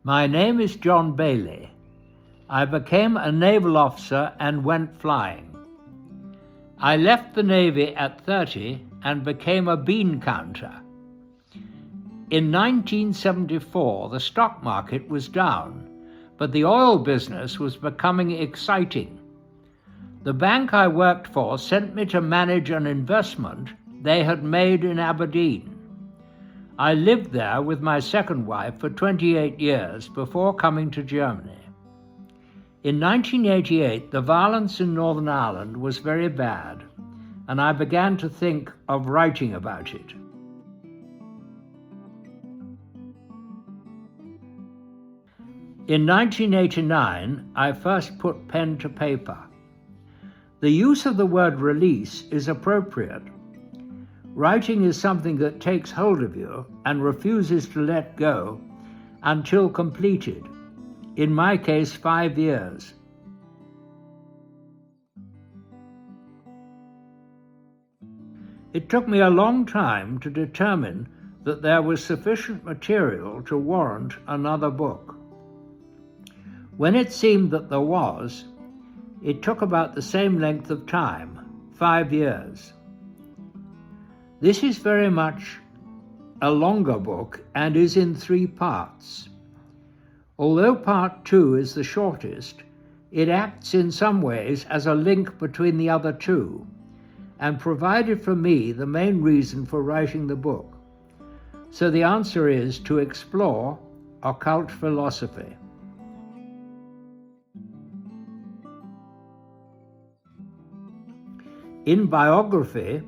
My name is John Baillie. I became a naval officer and went flying. I left the Navy at 30 and became a bean counter. In 1974, the stock market was down, but the oil business was becoming exciting. The bank I worked for sent me to manage an investment they had made in Aberdeen. I lived there with my second wife for 28 years before coming to Germany. In 1988, the violence in Northern Ireland was very bad, and I began to think of writing about it. In 1989, I first put pen to paper. The use of the word release is appropriate. Writing is something that takes hold of you and refuses to let go until completed. In my case, 5 years. It took me a long time to determine that there was sufficient material to warrant another book. When it seemed that there was, it took about the same length of time, 5 years. This is very much a longer book and is in 3 parts. Although part 2 is the shortest, it acts in some ways as a link between the other 2 and provided for me the main reason for writing the book. So the answer is to explore occult philosophy. In biography,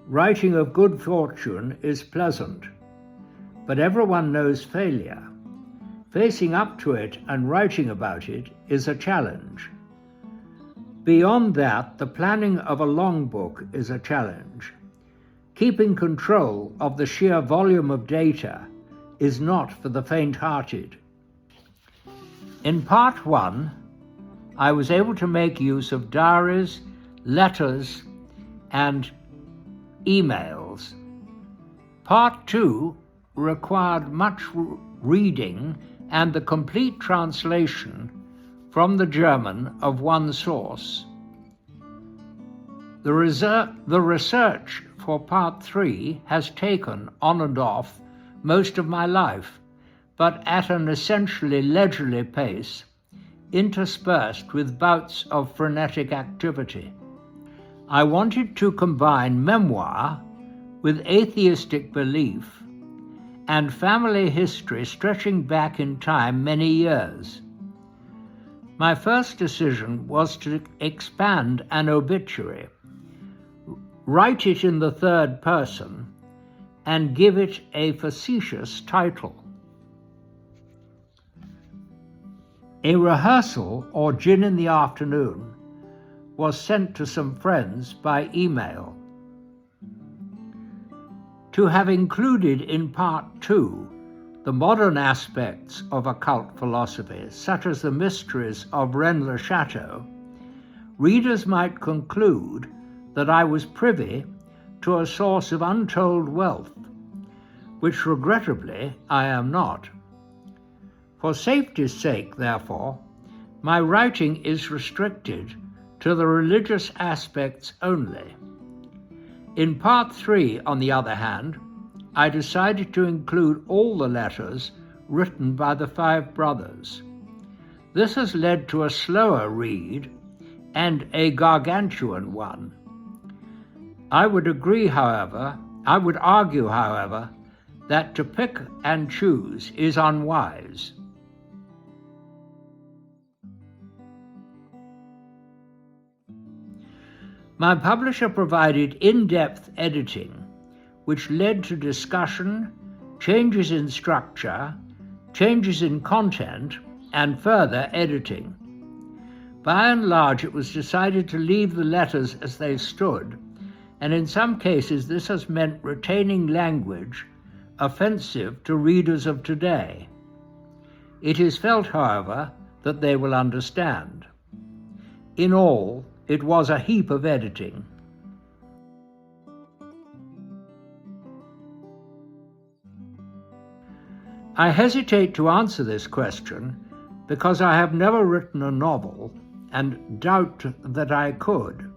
writing of good fortune is pleasant, but everyone knows failure. Facing up to it and writing about it is a challenge. Beyond that, the planning of a long book is a challenge. Keeping control of the sheer volume of data is not for the faint-hearted. In part 1, I was able to make use of diaries, letters, and emails. Part 2 required much reading and the complete translation from the German of one source. The research for part 3 has taken, on and off, most of my life, but at an essentially leisurely pace, interspersed with bouts of frenetic activity. I wanted to combine memoir with atheistic belief and family history stretching back in time many years. My first decision was to expand an obituary, write it in the third person, and give it a facetious title. A rehearsal, or gin in the afternoon, was sent to some friends by email. To have included in part 2 the modern aspects of occult philosophy, such as the mysteries of Rennes-le-Château, readers might conclude that I was privy to a source of untold wealth, which regrettably I am not. For safety's sake, therefore, my writing is restricted to the religious aspects only. In part 3, on the other hand, I decided to include all the letters written by the 5 brothers. This has led to a slower read and a gargantuan one. I would argue, however, that to pick and choose is unwise. My publisher provided in-depth editing, which led to discussion, changes in structure, changes in content, and further editing. By and large, it was decided to leave the letters as they stood, and in some cases this has meant retaining language offensive to readers of today. It is felt, however, that they will understand. In all, it was a heap of editing. I hesitate to answer this question because I have never written a novel and doubt that I could.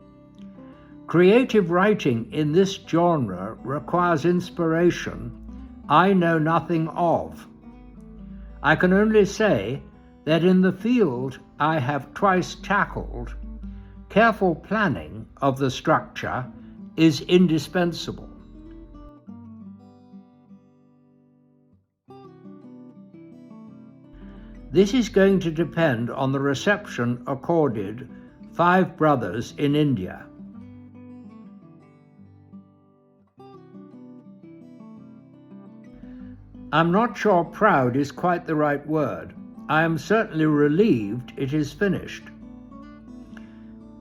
Creative writing in this genre requires inspiration I know nothing of. I can only say that in the field I have twice tackled, careful planning of the structure is indispensable. This is going to depend on the reception accorded Five Brothers in India. I'm not sure proud is quite the right word. I am certainly relieved it is finished.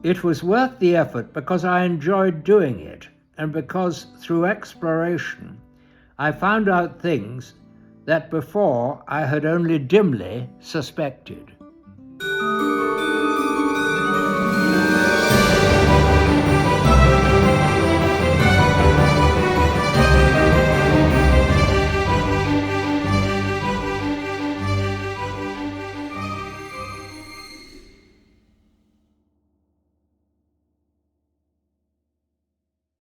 It was worth the effort because I enjoyed doing it, and because through exploration I found out things that before I had only dimly suspected.